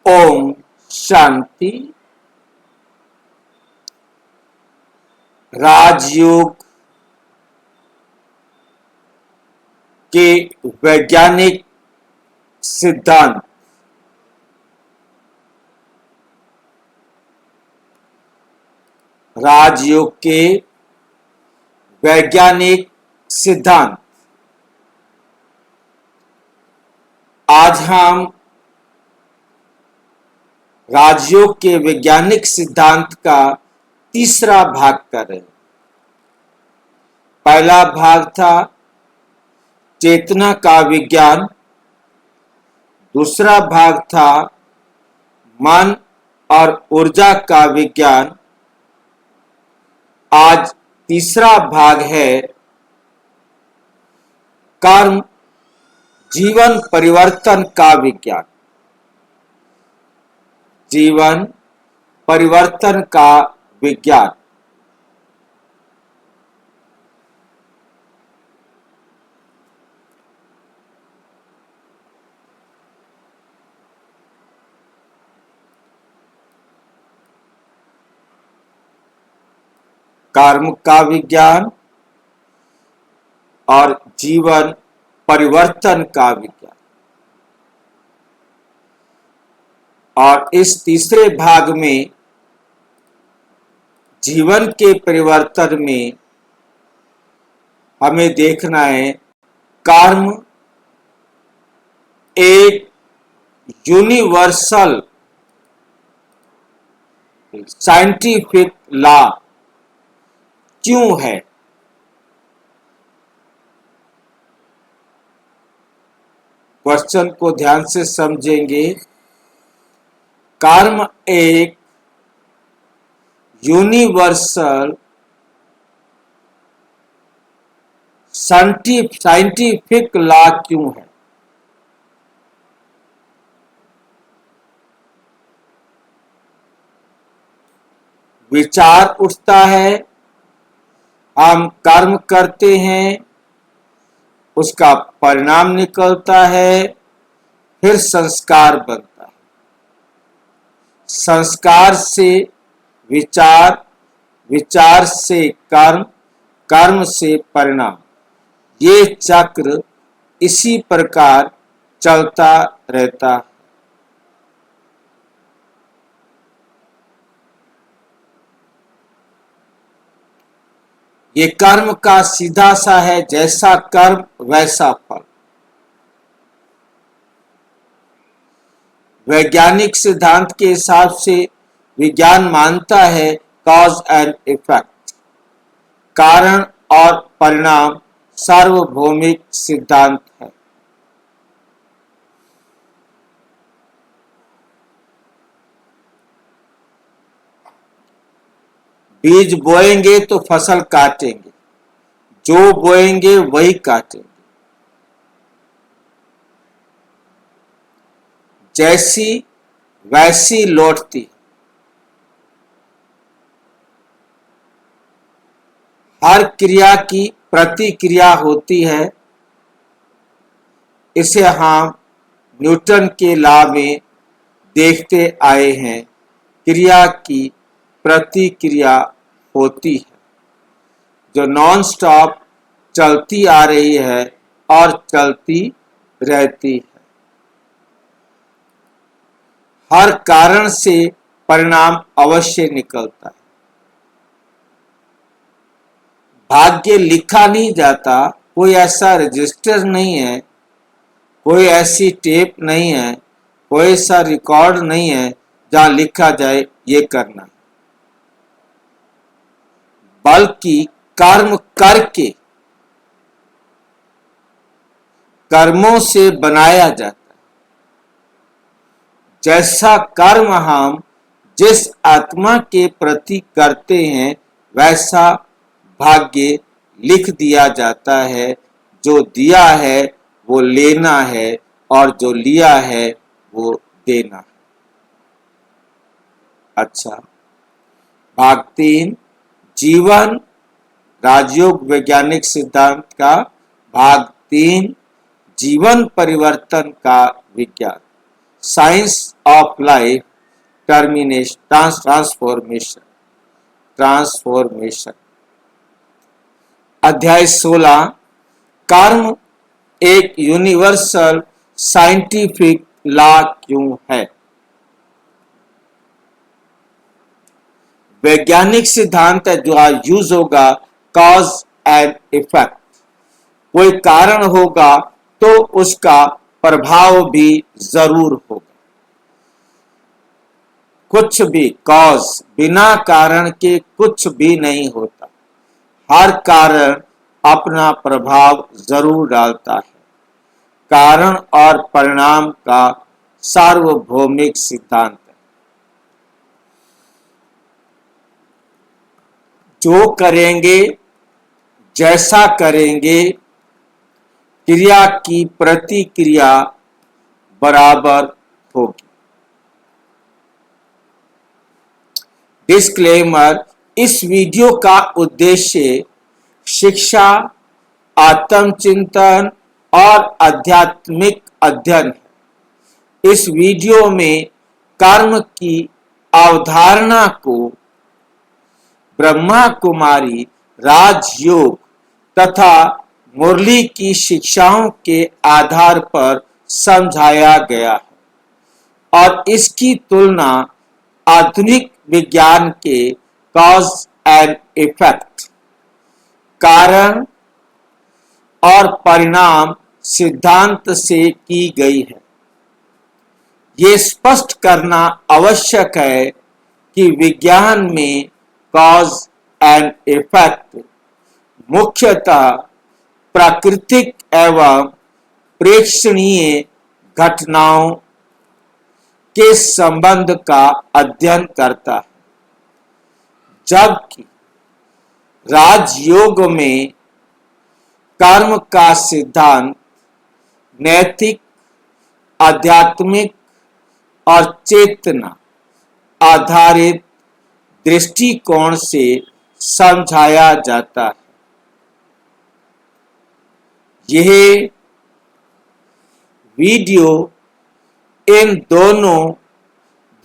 ओम शांति। राजयोग के वैज्ञानिक सिद्धांत। राजयोग के वैज्ञानिक सिद्धांत। आज हम राजयोग के वैज्ञानिक सिद्धांत का तीसरा भाग कर रहे हैं। पहला भाग था चेतना का विज्ञान, दूसरा भाग था मन और ऊर्जा का विज्ञान। आज तीसरा भाग है कर्म जीवन परिवर्तन का विज्ञान। जीवन परिवर्तन का विज्ञान। कर्म का विज्ञान और जीवन परिवर्तन का विज्ञान। और इस तीसरे भाग में जीवन के परिवर्तन में हमें देखना है कर्म एक यूनिवर्सल साइंटिफिक लॉ क्यों है। क्वेश्चन को ध्यान से समझेंगे। कर्म एक यूनिवर्सल साइंटिफिक लॉ क्यों है। विचार उठता है, हम कर्म करते हैं, उसका परिणाम निकलता है, फिर संस्कार बनता है। संस्कार से विचार, विचार से कर्म, कर्म से परिणाम। ये चक्र इसी प्रकार चलता रहता है। ये कर्म का सीधा सा है, जैसा कर्म वैसा फल। वैज्ञानिक सिद्धांत के हिसाब से विज्ञान मानता है कॉज एंड इफेक्ट, कारण और परिणाम सार्वभौमिक सिद्धांत है। बीज बोएंगे तो फसल काटेंगे, जो बोएंगे वही काटेंगे। जैसी वैसी लौटती। हर क्रिया की प्रतिक्रिया होती है। इसे हम न्यूटन के लॉ में देखते आए हैं। क्रिया की प्रतिक्रिया होती है जो नॉन स्टॉप चलती आ रही है और चलती रहती है। हर कारण से परिणाम अवश्य निकलता है। भाग्य लिखा नहीं जाता, कोई ऐसा रजिस्टर नहीं है, कोई ऐसी टेप नहीं है, कोई ऐसा रिकॉर्ड नहीं है जहां लिखा जाए ये करना। बल्कि कर्म करके, कर्मों से बनाया जाता है। जैसा कर्म हम जिस आत्मा के प्रति करते हैं, वैसा भाग्य लिख दिया जाता है। जो दिया है वो लेना है और जो लिया है वो देना है। अच्छा, भाग 3 जीवन राजयोग वैज्ञानिक सिद्धांत का भाग 3 जीवन परिवर्तन का विज्ञान। Science of life transformation. अध्याय 16 कर्म एक यूनिवर्सल साइंटिफिक लॉ क्यों है। वैज्ञानिक सिद्धांत है जो आज यूज होगा, कॉज एंड इफेक्ट। कोई कारण होगा तो उसका प्रभाव भी जरूर होगा। कुछ भी कॉज बिना कारण के कुछ भी नहीं होता। हर कारण अपना प्रभाव जरूर डालता है। कारण और परिणाम का सार्वभौमिक सिद्धांत है। जो करेंगे, जैसा करेंगे, क्रिया की प्रतिक्रिया बराबर होगी। डिस्क्लेमर, इस वीडियो का उद्देश्य शिक्षा, आत्मचिंतन और आध्यात्मिक अध्ययन है। इस वीडियो में कर्म की अवधारणा को ब्रह्मा कुमारी, राजयोग तथा मुरली की शिक्षाओं के आधार पर समझाया गया है और इसकी तुलना आधुनिक विज्ञान के कॉज एंड इफेक्ट, कारण और परिणाम सिद्धांत से की गई है। ये स्पष्ट करना आवश्यक है कि विज्ञान में कॉज एंड इफेक्ट मुख्यतः प्राकृतिक एवं प्रेक्षणीय घटनाओं के संबंध का अध्ययन करता है, जबकि राजयोग में कर्म का सिद्धांत नैतिक, आध्यात्मिक और चेतना आधारित दृष्टिकोण से समझाया जाता है। यह वीडियो इन दोनों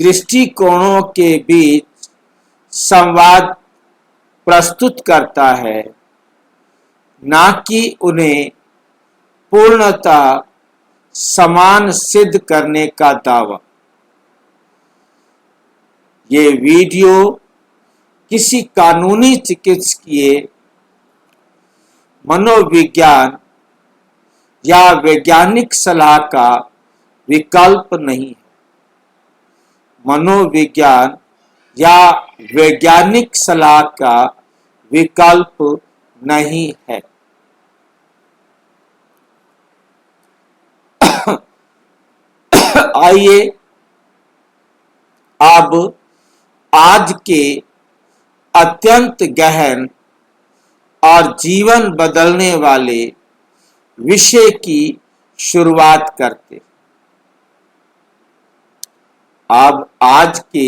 दृष्टिकोणों के बीच संवाद प्रस्तुत करता है, ना कि उन्हें पूर्णतः समान सिद्ध करने का दावा। ये वीडियो किसी कानूनी, चिकित्सकीय, मनोविज्ञान या वैज्ञानिक सलाह का विकल्प नहीं है। मनोविज्ञान या वैज्ञानिक सलाह का विकल्प नहीं है। आइए अब आज के अत्यंत गहन और जीवन बदलने वाले विषय की शुरुआत करते। अब आज के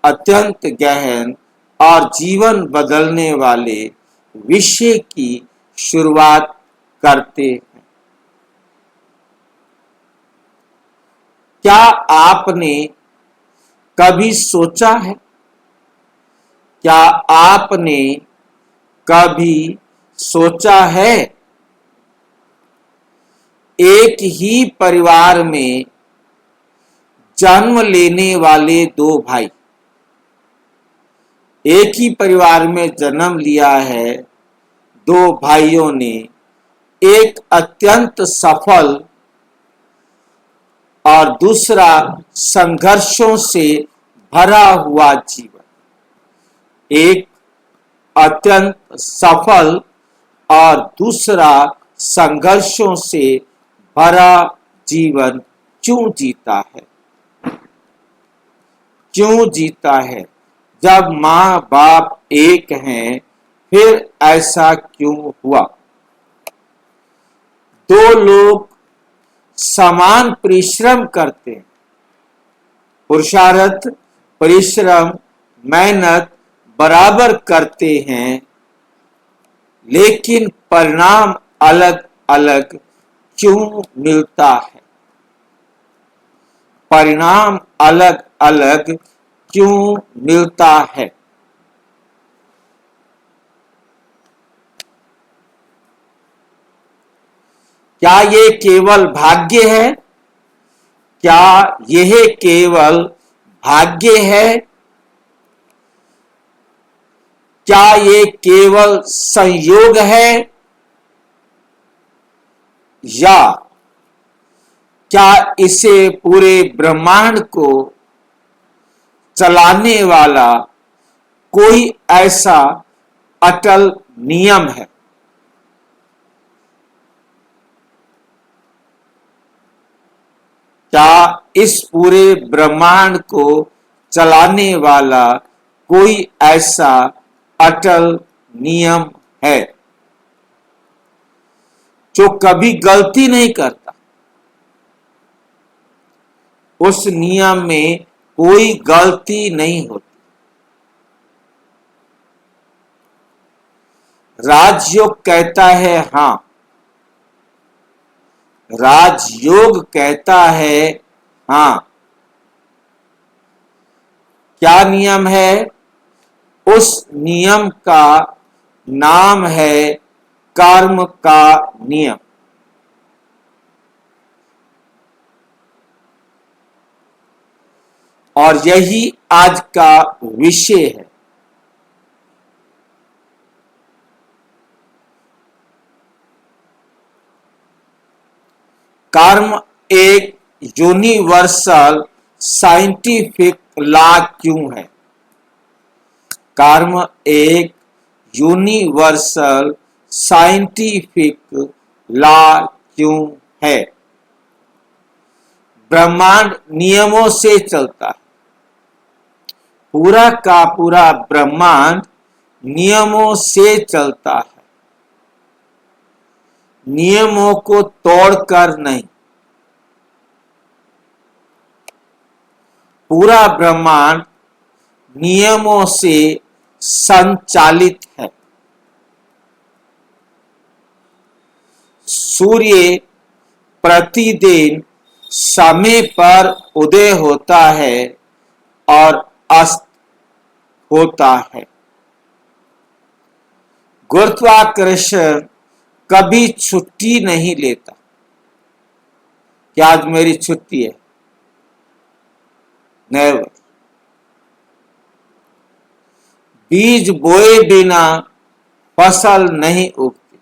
अत्यंत गहन और जीवन बदलने वाले विषय की शुरुआत करते हैं। क्या आपने कभी सोचा है, क्या आपने कभी सोचा है, एक ही परिवार में जन्म लेने वाले दो भाई, एक ही परिवार में जन्म लिया है दो भाइयों ने एक अत्यंत सफल और दूसरा संघर्षों से भरा हुआ जीवन, एक अत्यंत सफल और दूसरा संघर्षों से भरा जीवन क्यों जीता है? क्यों जीता है? जब माँ बाप एक हैं, फिर ऐसा क्यों हुआ? दो लोग समान परिश्रम करते हैं, पुरुषार्थ, परिश्रम, मेहनत बराबर करते हैं, लेकिन परिणाम अलग अलग क्यों मिलता है? परिणाम अलग अलग क्यों मिलता है? क्या ये केवल भाग्य है? क्या यह केवल भाग्य है? क्या ये केवल संयोग है? या क्या इसे पूरे ब्रह्मांड को चलाने वाला कोई ऐसा अटल नियम है? क्या इस पूरे ब्रह्मांड को चलाने वाला कोई ऐसा अटल नियम है जो कभी गलती नहीं करता? उस नियम में कोई गलती नहीं होती। राजयोग कहता है हां, राजयोग कहता है हां। क्या नियम है? उस नियम का नाम है कर्म का नियम। और यही आज का विषय है। कर्म एक यूनिवर्सल साइंटिफिक लॉ क्यों है? कर्म एक यूनिवर्सल साइंटिफिक लॉ क्यों है? ब्रह्मांड नियमों से चलता है। पूरा का पूरा ब्रह्मांड नियमों से चलता है, नियमों को तोड़कर नहीं। पूरा ब्रह्मांड नियमों से संचालित है। सूर्य प्रतिदिन समय पर उदय होता है और अस्त होता है। गुरुत्वाकर्षण कभी छुट्टी नहीं लेता। क्या आज मेरी छुट्टी है? नेवर। बीज बोए बिना फसल नहीं उगती।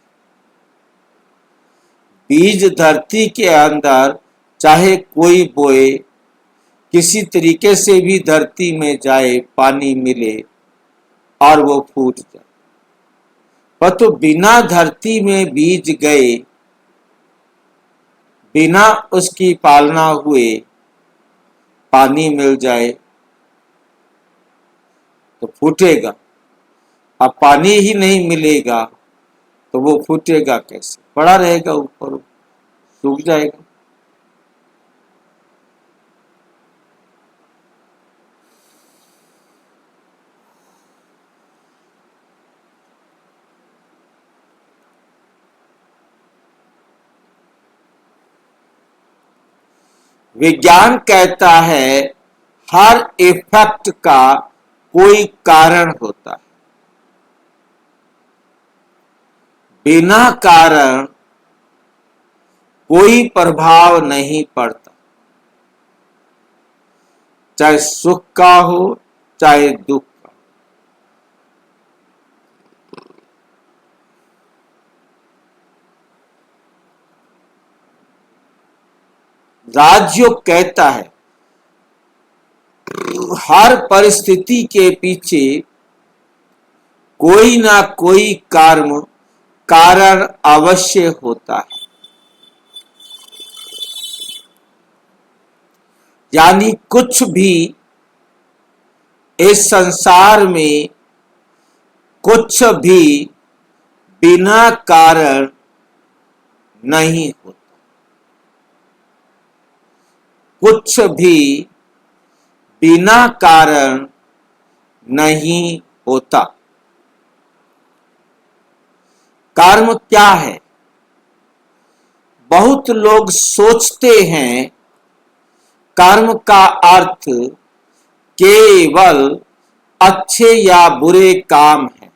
बीज धरती के अंदर चाहे कोई बोए, किसी तरीके से भी धरती में जाए, पानी मिले और वो फूट जाए। पर तो बिना धरती में बीज गए, बिना उसकी पालना हुए पानी मिल जाए तो फूटेगा। अब पानी ही नहीं मिलेगा तो वो फूटेगा कैसे? पड़ा रहेगा ऊपर, सूख जाएगा। विज्ञान कहता है हर इफेक्ट का कोई कारण होता है। बिना कारण कोई प्रभाव नहीं पड़ता, चाहे सुख का हो चाहे दुख का। राजयोग कहता है हर परिस्थिति के पीछे कोई ना कोई कारण अवश्य होता है। यानी कुछ भी इस संसार में, कुछ भी बिना कारण नहीं होता। कुछ भी बिना कारण नहीं होता। कर्म क्या है? बहुत लोग सोचते हैं कर्म का अर्थ केवल अच्छे या बुरे काम है,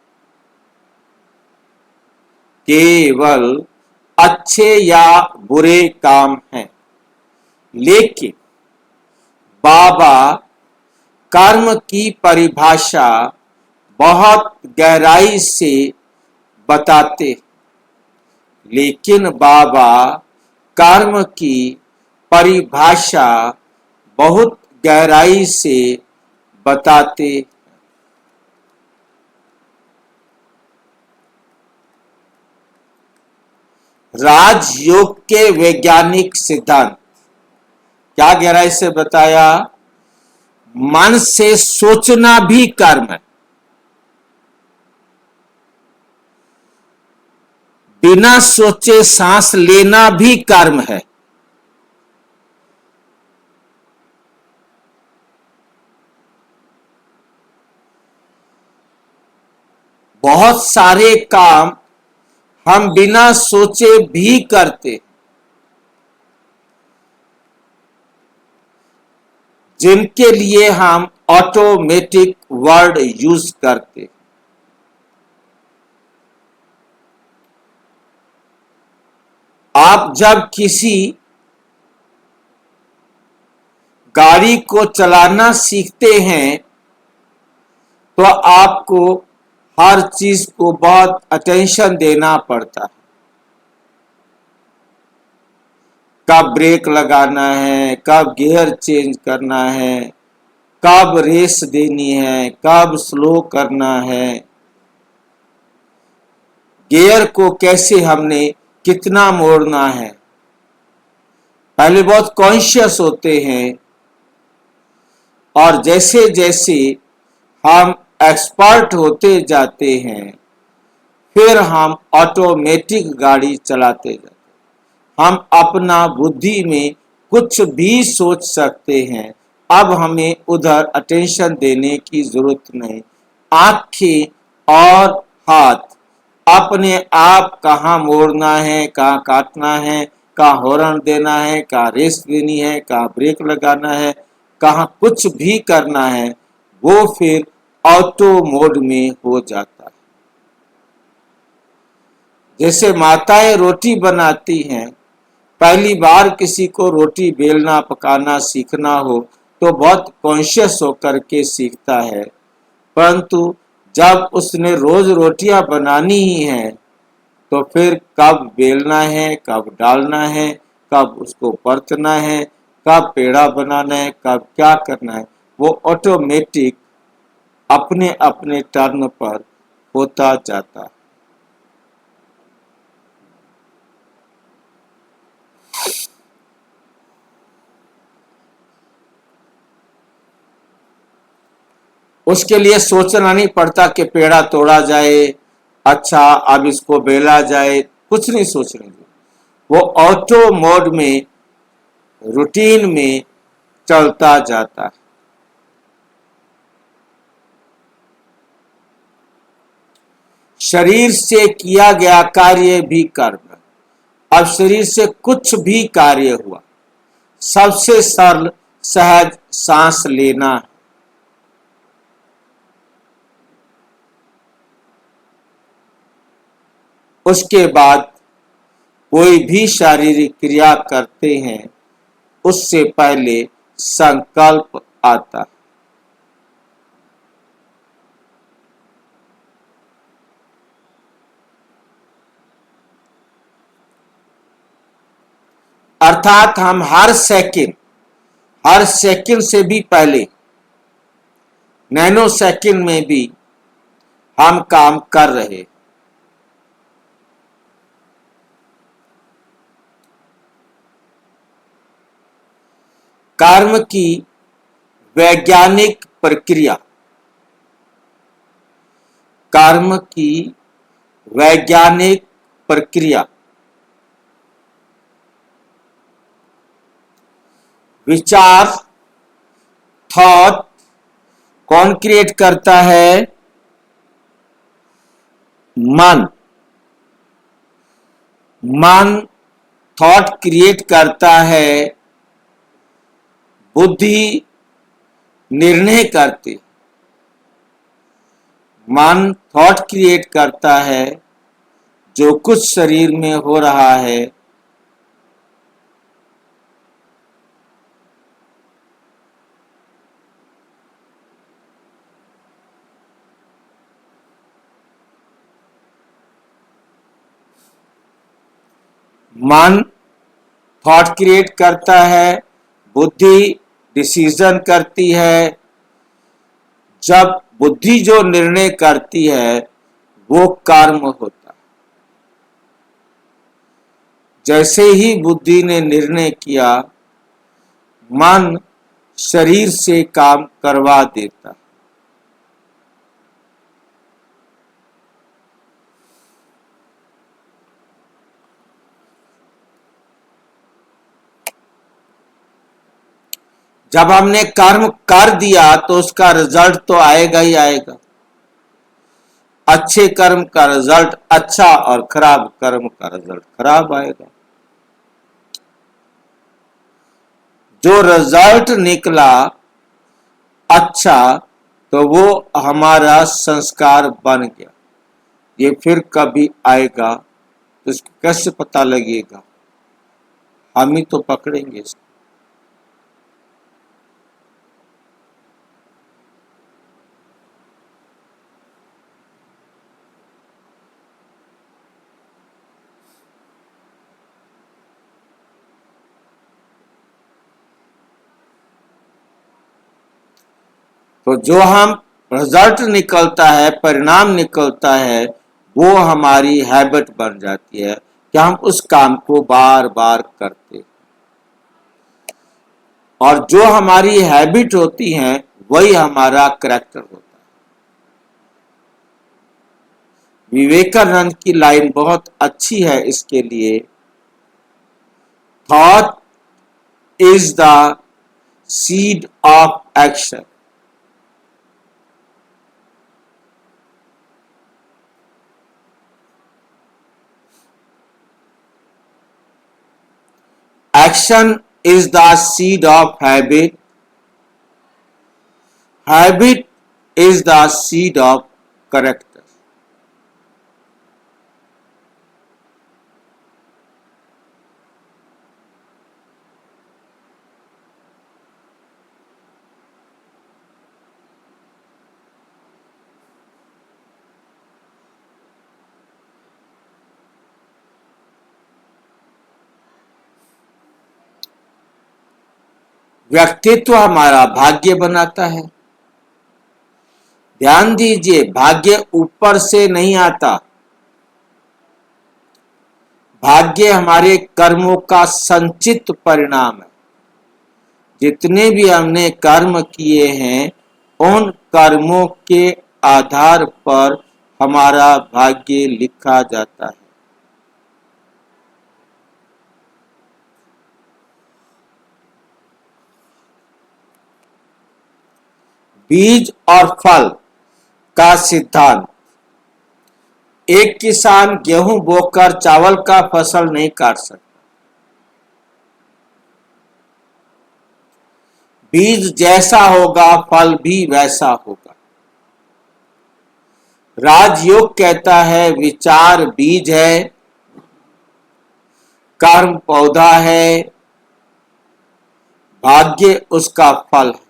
केवल अच्छे या बुरे काम हैं। लेकिन बाबा कर्म की परिभाषा बहुत गहराई से बताते, लेकिन बाबा कर्म की परिभाषा बहुत गहराई से बताते। राजयोग के वैज्ञानिक सिद्धांत क्या गहराई से बताया? मन से सोचना भी कर्म है, बिना सोचे सांस लेना भी कर्म है, बहुत सारे काम हम बिना सोचे भी करते, जिनके लिए हम ऑटोमेटिक वर्ड यूज करते। आप जब किसी गाड़ी को चलाना सीखते हैं तो आपको हर चीज को बहुत अटेंशन देना पड़ता है। कब ब्रेक लगाना है, कब गियर चेंज करना है, कब रेस देनी है, कब स्लो करना है, गियर को कैसे हमने कितना मोड़ना है। पहले बहुत कॉन्शियस होते हैं और जैसे जैसे हम एक्सपर्ट होते जाते हैं फिर हम ऑटोमेटिक गाड़ी चलाते जाते हैं। हम अपना बुद्धि में कुछ भी सोच सकते हैं, अब हमें उधर अटेंशन देने की जरूरत नहीं। आंखें और हाथ अपने आप कहाँ मोड़ना है, कहाँ काटना है, कहाँ हॉर्न देना है, कहाँ रेस देनी है, कहाँ ब्रेक लगाना है, कहाँ कुछ भी करना है, वो फिर ऑटो मोड में हो जाता है। जैसे माताएं रोटी बनाती हैं, पहली बार किसी को रोटी बेलना पकाना सीखना हो तो बहुत कॉन्शियस होकर के सीखता है, परंतु जब उसने रोज रोटियां बनानी ही है तो फिर कब बेलना है, कब डालना है, कब उसको परतना है, कब पेड़ा बनाना है, कब क्या करना है, वो ऑटोमेटिक अपने अपने टर्न पर होता जाता है। उसके लिए सोचना नहीं पड़ता कि पेड़ा तोड़ा जाए, अच्छा अब इसको बेला जाए, कुछ नहीं सोचने दो, वो ऑटो मोड में रूटीन में चलता जाता है। शरीर से किया गया कार्य भी कर्म है। अब शरीर से कुछ भी कार्य हुआ, सबसे सरल सहज सांस लेना है। उसके बाद कोई भी शारीरिक क्रिया करते हैं उससे पहले संकल्प आता है। अर्थात हम हर सेकंड से भी पहले नैनो सेकंड में भी हम काम कर रहे। कर्म की वैज्ञानिक प्रक्रिया, कर्म की वैज्ञानिक प्रक्रिया विचार, थॉट कौन क्रिएट करता है? मन। मन थॉट क्रिएट करता है बुद्धि निर्णय करती, मन थॉट क्रिएट करता है। जो कुछ शरीर में हो रहा है मन थॉट क्रिएट करता है, बुद्धि डिसीजन करती है। जब बुद्धि जो निर्णय करती है वो कर्म होता है। जैसे ही बुद्धि ने निर्णय किया, मन शरीर से काम करवा देता है। जब हमने कर्म कर दिया तो उसका रिजल्ट तो आएगा ही आएगा। अच्छे कर्म का रिजल्ट अच्छा और खराब कर्म का रिजल्ट खराब आएगा। जो रिजल्ट निकला अच्छा तो वो हमारा संस्कार बन गया। ये फिर कभी आएगा तो इसको कैसे पता लगेगा? हम ही तो पकड़ेंगे इसको। तो जो हम रिजल्ट निकलता है, परिणाम निकलता है, वो हमारी हैबिट बन जाती है कि हम उस काम को बार बार करते हैं। और जो हमारी हैबिट होती है वही हमारा करैक्टर होता है। विवेकानंद की लाइन बहुत अच्छी है इसके लिए, thought is the seed of action. Action is the seed of habit. Habit is the seed of character. व्यक्तित्व हमारा भाग्य बनाता है। ध्यान दीजिए, भाग्य ऊपर से नहीं आता। भाग्य हमारे कर्मों का संचित परिणाम है। जितने भी हमने कर्म किए हैं उन कर्मों के आधार पर हमारा भाग्य लिखा जाता है। बीज और फल का सिद्धांत। एक किसान गेहूं बोकर चावल का फसल नहीं काट सकता। बीज जैसा होगा फल भी वैसा होगा। राजयोग कहता है विचार बीज है, कर्म पौधा है, भाग्य उसका फल है।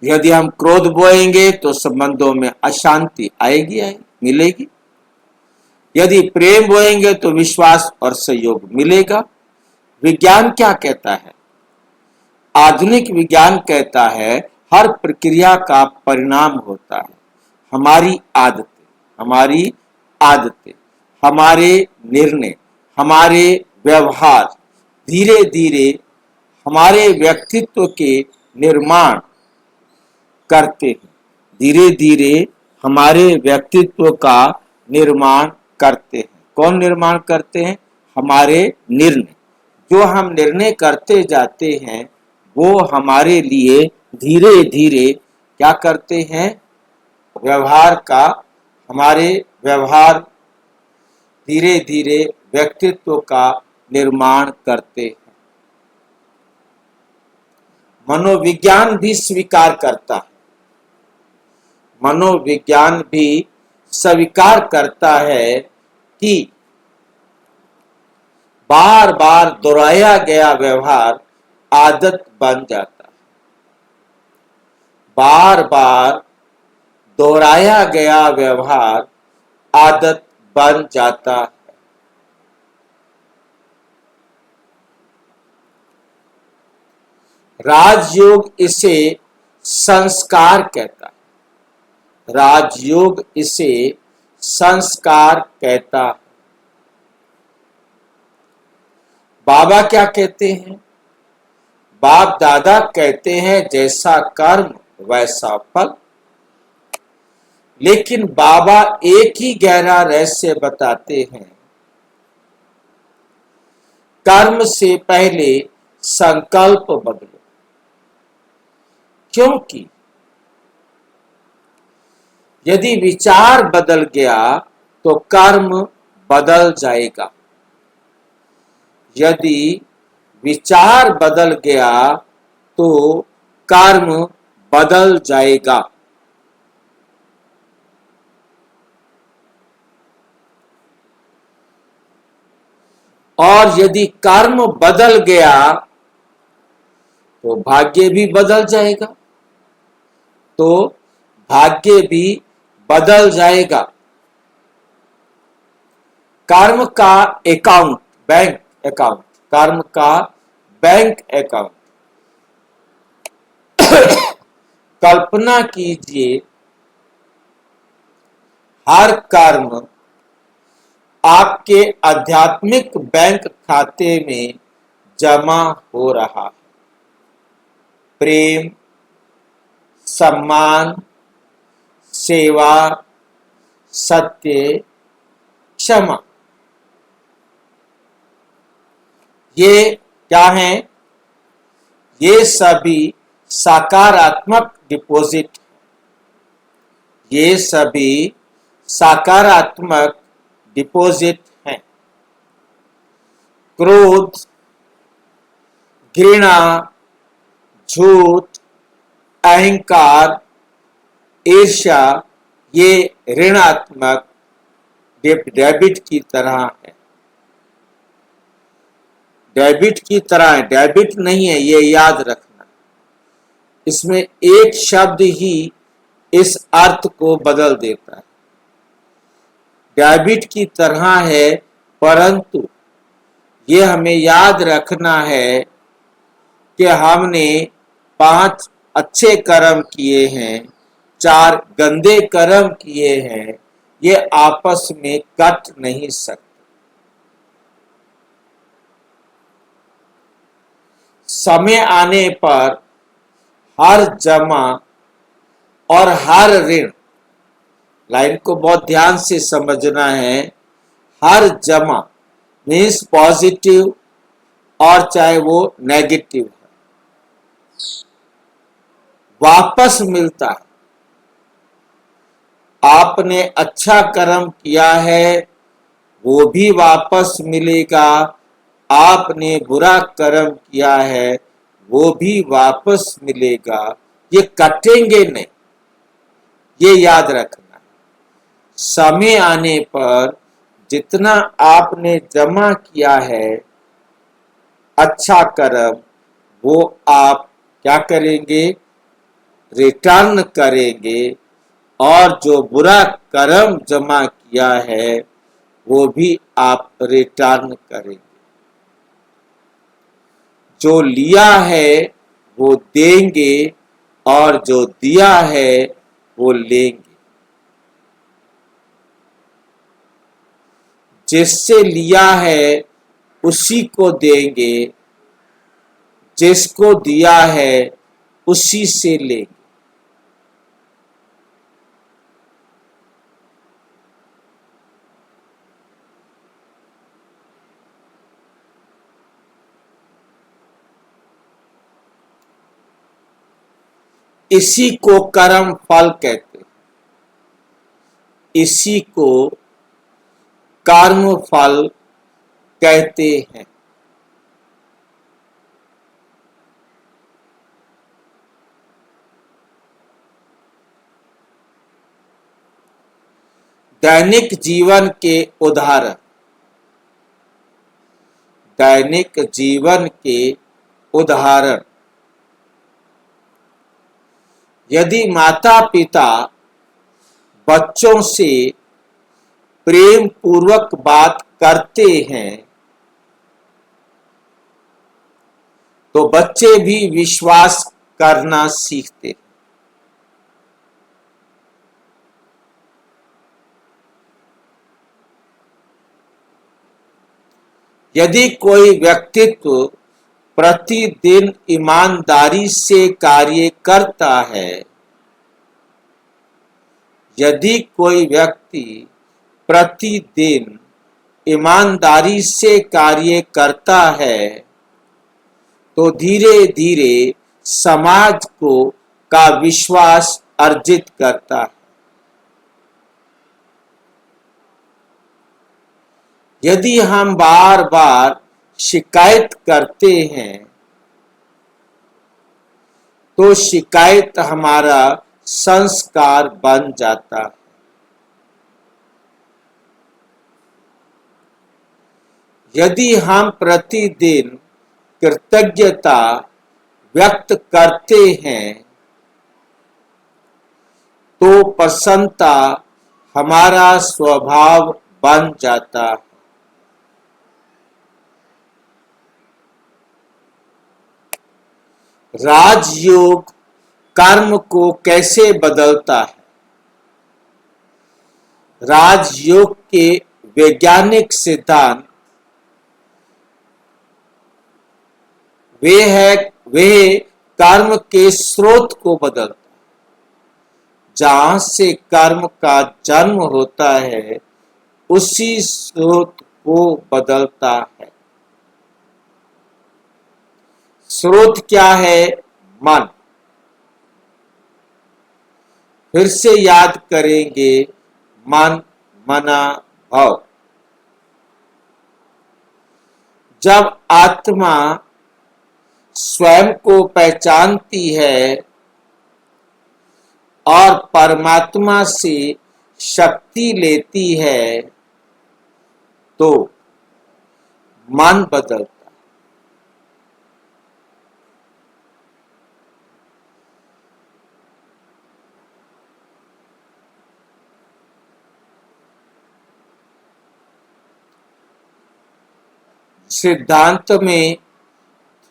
यदि हम क्रोध बोएंगे तो संबंधों में अशांति आएगी मिलेगी। यदि प्रेम बोएंगे तो विश्वास और सहयोग मिलेगा। विज्ञान क्या कहता है? आधुनिक विज्ञान कहता है हर प्रक्रिया का परिणाम होता है हमारी आदतें, हमारे निर्णय, हमारे व्यवहार धीरे धीरे हमारे व्यक्तित्व के निर्माण करते हैं। धीरे धीरे हमारे व्यक्तित्व का निर्माण करते हैं। कौन निर्माण करते हैं? हमारे निर्णय। जो हम निर्णय करते जाते हैं वो हमारे लिए धीरे धीरे क्या करते हैं? व्यवहार का, हमारे व्यवहार धीरे धीरे व्यक्तित्व का निर्माण करते हैं। मनोविज्ञान भी स्वीकार करता है, मनोविज्ञान भी स्वीकार करता है कि बार बार दोहराया गया व्यवहार आदत बन जाता है। बार बार दोहराया गया व्यवहार आदत बन जाता है। राजयोग इसे संस्कार कहता है। राजयोग इसे संस्कार कहता है। बाबा क्या कहते हैं? बाप दादा कहते हैं जैसा कर्म वैसा फल। लेकिन बाबा एक ही गहरा रहस्य बताते हैं, कर्म से पहले संकल्प बदलो। क्योंकि यदि विचार बदल गया तो कर्म बदल जाएगा। यदि विचार बदल गया तो कर्म बदल जाएगा। और यदि कर्म बदल गया तो भाग्य भी बदल जाएगा। तो भाग्य भी बदल जाएगा। कर्म का अकाउंट, बैंक अकाउंट, कर्म का बैंक अकाउंट। कल्पना कीजिए हर कर्म आपके आध्यात्मिक बैंक खाते में जमा हो रहा है। प्रेम, सम्मान, सेवा, सत्य, क्षमा, ये क्या हैं? ये सभी सकारात्मक डिपॉजिट, ये सभी सकारात्मक डिपॉजिट हैं। क्रोध, घृणा, झूठ, अहंकार, ईर्ष्या, ये ऋणात्मक डेबिट की तरह है। डेबिट की तरह है, डेबिट नहीं है, ये याद रखना। इसमें एक शब्द ही इस अर्थ को बदल देता है। डेबिट की तरह है, परंतु ये हमें याद रखना है कि हमने 5 अच्छे कर्म किए हैं, 4 गंदे कर्म किए हैं, ये आपस में कट नहीं सकते। समय आने पर हर जमा और हर ऋण, लाइन को बहुत ध्यान से समझना है, हर जमा मीन्स पॉजिटिव और चाहे वो नेगेटिव है, वापस मिलता है। आपने अच्छा कर्म किया है वो भी वापस मिलेगा, आपने बुरा कर्म किया है वो भी वापस मिलेगा। ये कटेंगे नहीं, ये याद रखना। समय आने पर जितना आपने जमा किया है अच्छा कर्म, वो आप क्या करेंगे? रिटर्न करेंगे। और जो बुरा कर्म जमा किया है वो भी आप रिटर्न करेंगे। जो लिया है वो देंगे और जो दिया है वो लेंगे। जिससे लिया है उसी को देंगे, जिसको दिया है उसी से लेंगे। इसी को कर्म फल कहते हैं, इसी को कर्म फल कहते हैं। दैनिक जीवन के उदाहरण, दैनिक जीवन के उदाहरण, यदि माता पिता बच्चों से प्रेम पूर्वक बात करते हैं तो बच्चे भी विश्वास करना सीखते हैं। यदि कोई व्यक्तित्व प्रतिदिन ईमानदारी से कार्य करता है, यदि कोई व्यक्ति प्रतिदिन ईमानदारी से कार्य करता है तो धीरे धीरे समाज को का विश्वास अर्जित करता है। यदि हम बार बार शिकायत करते हैं तो शिकायत हमारा संस्कार बन जाता है। यदि हम प्रतिदिन कृतज्ञता व्यक्त करते हैं तो प्रसन्नता हमारा स्वभाव बन जाता है। राजयोग कर्म को कैसे बदलता है? राजयोग के वैज्ञानिक सिद्धांत वे कर्म के स्रोत को बदलता है। जहां से कर्म का जन्म होता है उसी स्रोत को बदलता है। स्रोत क्या है? मन। फिर से याद करेंगे, मन मना भव। जब आत्मा स्वयं को पहचानती है और परमात्मा से शक्ति लेती है तो मन बदलता है। सिद्धांत में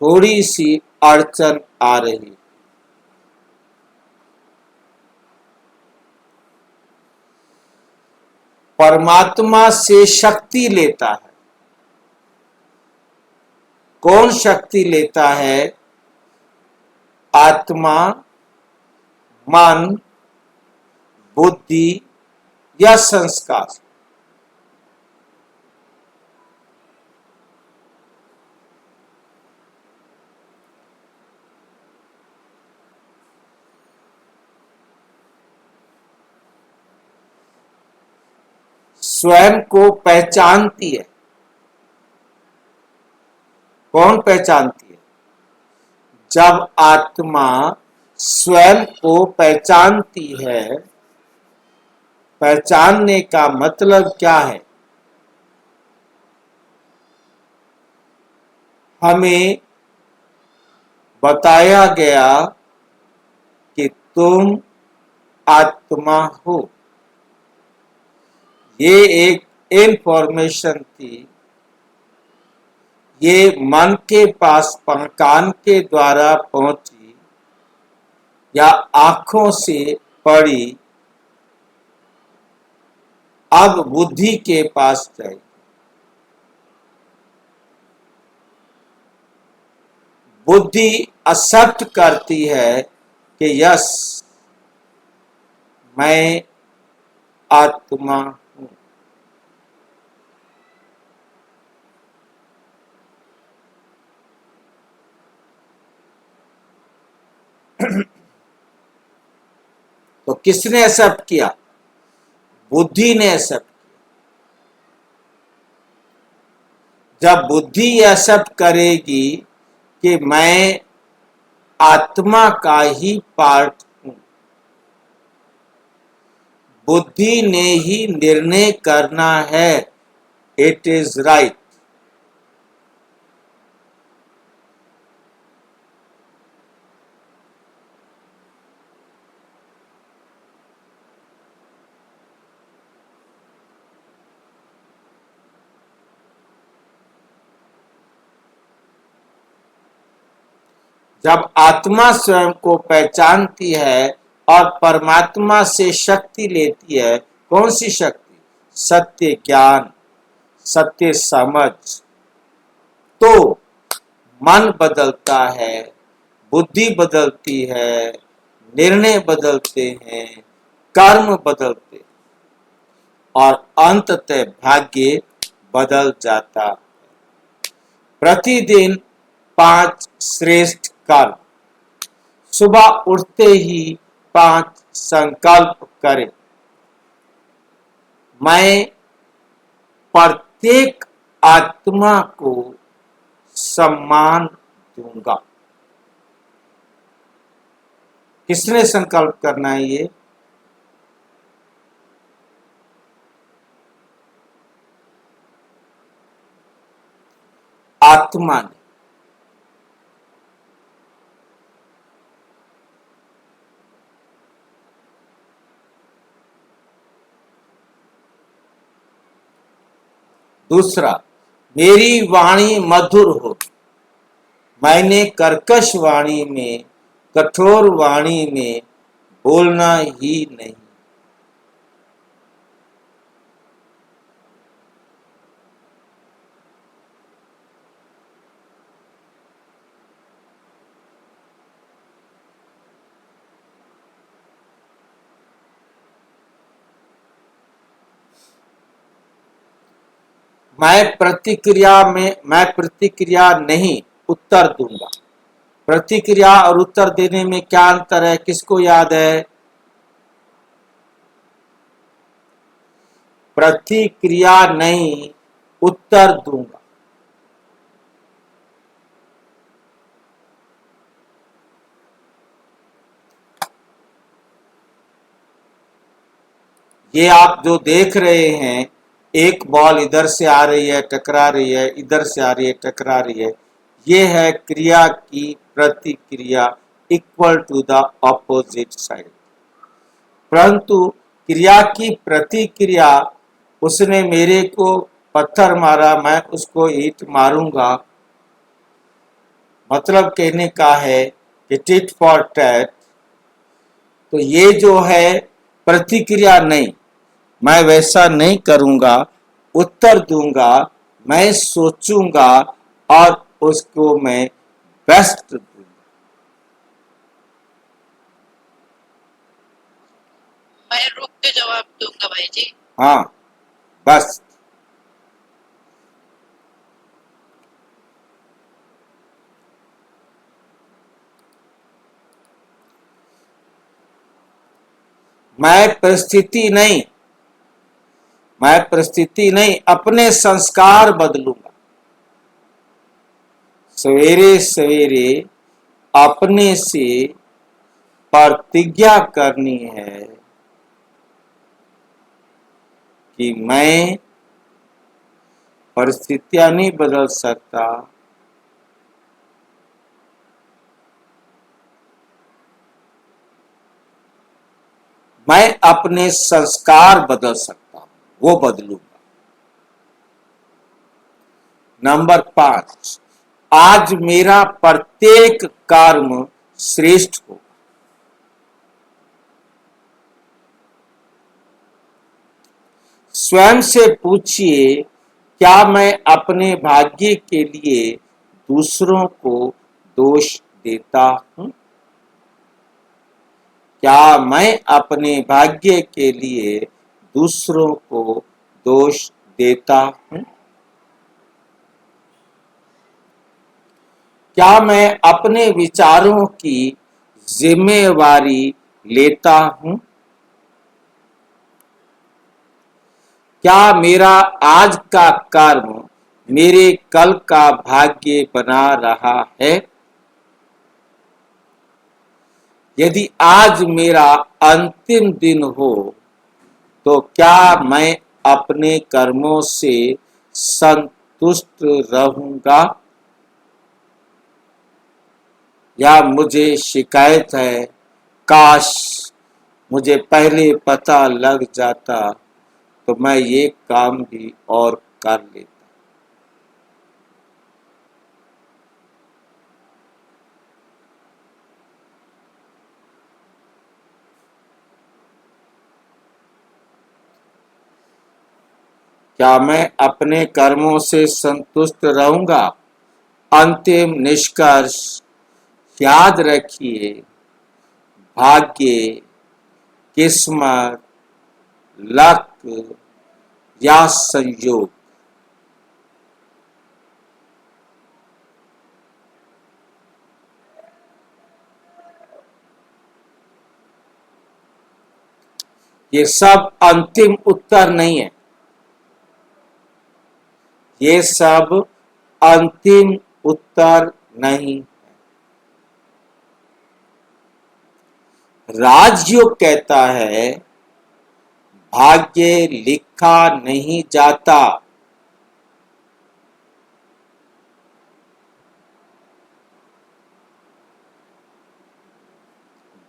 थोड़ी सी अड़चन आ रही। परमात्मा से शक्ति लेता है। कौन शक्ति लेता है? आत्मा, मन, बुद्धि या संस्कार। स्वयं को पहचानती है। कौन पहचानती है? जब आत्मा स्वयं को पहचानती है। पहचानने का मतलब क्या है? हमें बताया गया कि तुम आत्मा हो। ये एक इंफॉर्मेशन थी। ये मन के पास कान के द्वारा पहुंची या आंखों से पड़ी, अब बुद्धि के पास जाएगी। बुद्धि एक्सेप्ट करती है कि यस, मैं आत्मा हूं। किसने एक्सेप्ट किया? बुद्धि ने एक्सेप्ट किया। जब बुद्धि एक्सेप्ट करेगी कि मैं आत्मा का ही पार्ट हूं, बुद्धि ने ही निर्णय करना है, इट इज राइट। जब आत्मा स्वयं को पहचानती है और परमात्मा से शक्ति लेती है, कौन सी शक्ति? सत्य ज्ञान, सत्य समझ, तो मन बदलता है, बुद्धि बदलती है, निर्णय बदलते हैं, कर्म बदलते हैं और अंततः भाग्य बदल जाता है। प्रतिदिन 5 श्रेष्ठ कर्म, सुबह उठते ही 5 संकल्प करें। मैं प्रत्येक आत्मा को सम्मान दूंगा। किसने संकल्प करना है ये? आत्मा ने। दूसरा, मेरी वाणी मधुर हो। मैंने कर्कश वाणी में, कठोर वाणी में बोलना ही नहीं। मैं प्रतिक्रिया नहीं, उत्तर दूंगा। प्रतिक्रिया और उत्तर देने में क्या अंतर है? किसको याद है? प्रतिक्रिया नहीं, उत्तर दूंगा। ये आप जो देख रहे हैं, एक बॉल इधर से आ रही है, टकरा रही है, इधर से आ रही है, टकरा रही है, ये है क्रिया की प्रतिक्रिया, equal to the opposite side. परंतु क्रिया की प्रतिक्रिया, उसने मेरे को पत्थर मारा, मैं उसको ईंट मारूंगा, मतलब कहने का है कि टिट फॉर टैट। तो ये जो है प्रतिक्रिया नहीं, मैं वैसा नहीं करूंगा, उत्तर दूंगा, मैं सोचूंगा और उसको मैं बेस्ट दूंगा। मैं रुक के जवाब दूंगा भाई जी। हाँ, बस। मैं परिस्थिति नहीं, अपने संस्कार बदलूंगा। सवेरे सवेरे अपने से प्रतिज्ञा करनी है कि मैं परिस्थितियां नहीं बदल सकता, मैं अपने संस्कार बदल सकता हूं, वो बदलूंगा। नंबर 5, आज मेरा प्रत्येक कर्म श्रेष्ठ हो। स्वयं से पूछिए, क्या मैं अपने भाग्य के लिए दूसरों को दोष देता हूं? क्या मैं अपने भाग्य के लिए दूसरों को दोष देता हूं? क्या मैं अपने विचारों की जिम्मेवारी लेता हूं? क्या मेरा आज का कर्म मेरे कल का भाग्य बना रहा है? यदि आज मेरा अंतिम दिन हो तो क्या मैं अपने कर्मों से संतुष्ट रहूंगा, या मुझे शिकायत है, काश मुझे पहले पता लग जाता तो मैं ये काम भी और कर लेता। क्या मैं अपने कर्मों से संतुष्ट रहूंगा? अंतिम निष्कर्ष याद रखिए, भाग्य, किस्मत, लक या संयोग, ये सब अंतिम उत्तर नहीं है। ये सब अंतिम उत्तर नहीं। राजयोग कहता है, भाग्य लिखा नहीं जाता,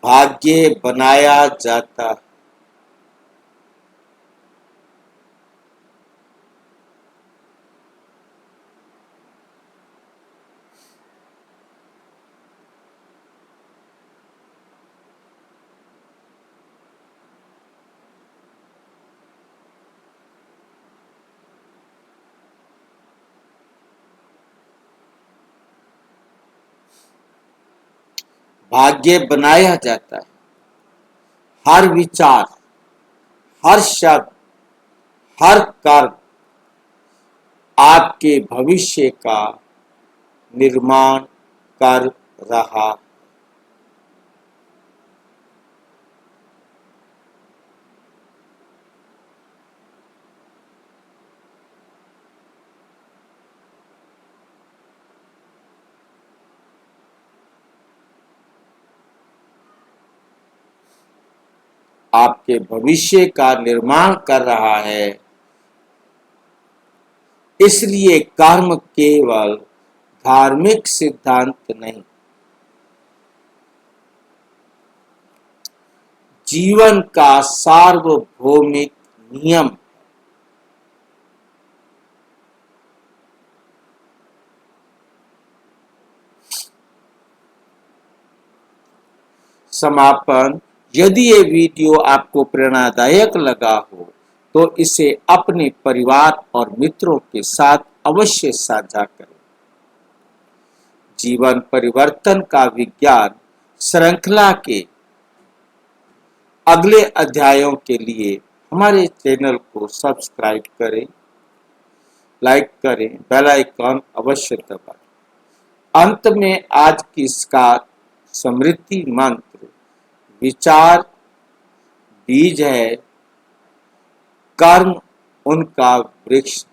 भाग्य बनाया जाता है। भाग्य बनाया जाता है। हर विचार, हर शब्द, हर कर्म आपके भविष्य का निर्माण कर रहा है। आपके भविष्य का निर्माण कर रहा है। इसलिए कर्म केवल धार्मिक सिद्धांत नहीं, जीवन का सार्वभौमिक नियम। समापन, यदि ये वीडियो आपको प्रेरणादायक लगा हो तो इसे अपने परिवार और मित्रों के साथ अवश्य साझा करें। जीवन परिवर्तन का विज्ञान श्रृंखला के अगले अध्यायों के लिए हमारे चैनल को सब्सक्राइब करें, लाइक करें, बेल आइकॉन अवश्य दबाएं। अंत में आज की इसका स्मृति मंत्र, विचार बीज है, कर्म उनका वृक्ष।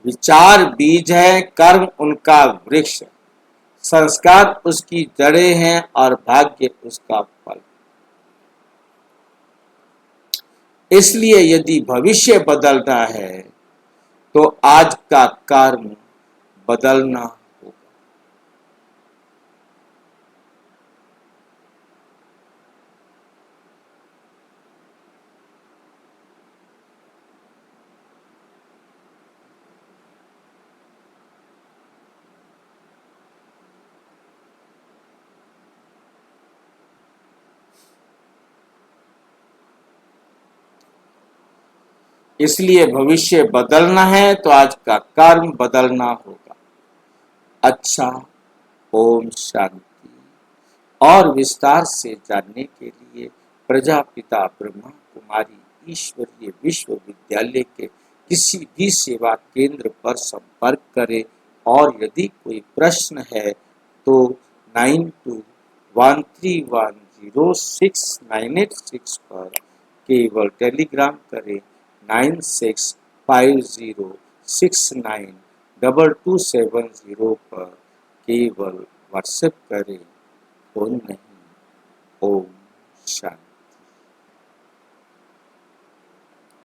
विचार बीज है, कर्म उनका वृक्ष, संस्कार उसकी जड़ें हैं और भाग्य उसका फल। इसलिए यदि भविष्य बदलना है तो आज का कर्म बदलना होगा। इसलिए भविष्य बदलना है तो आज का कर्म बदलना होगा। अच्छा, ओम शांति। और विस्तार से जानने के लिए प्रजापिता ब्रह्मा कुमारी ईश्वरीय विश्वविद्यालय के किसी भी सेवा केंद्र पर संपर्क करें और यदि कोई प्रश्न है तो 9213106986 पर केवल टेलीग्राम करें। 9650692270 पर केवल व्हाट्सएप करें। फोन नहीं। ओम शांति।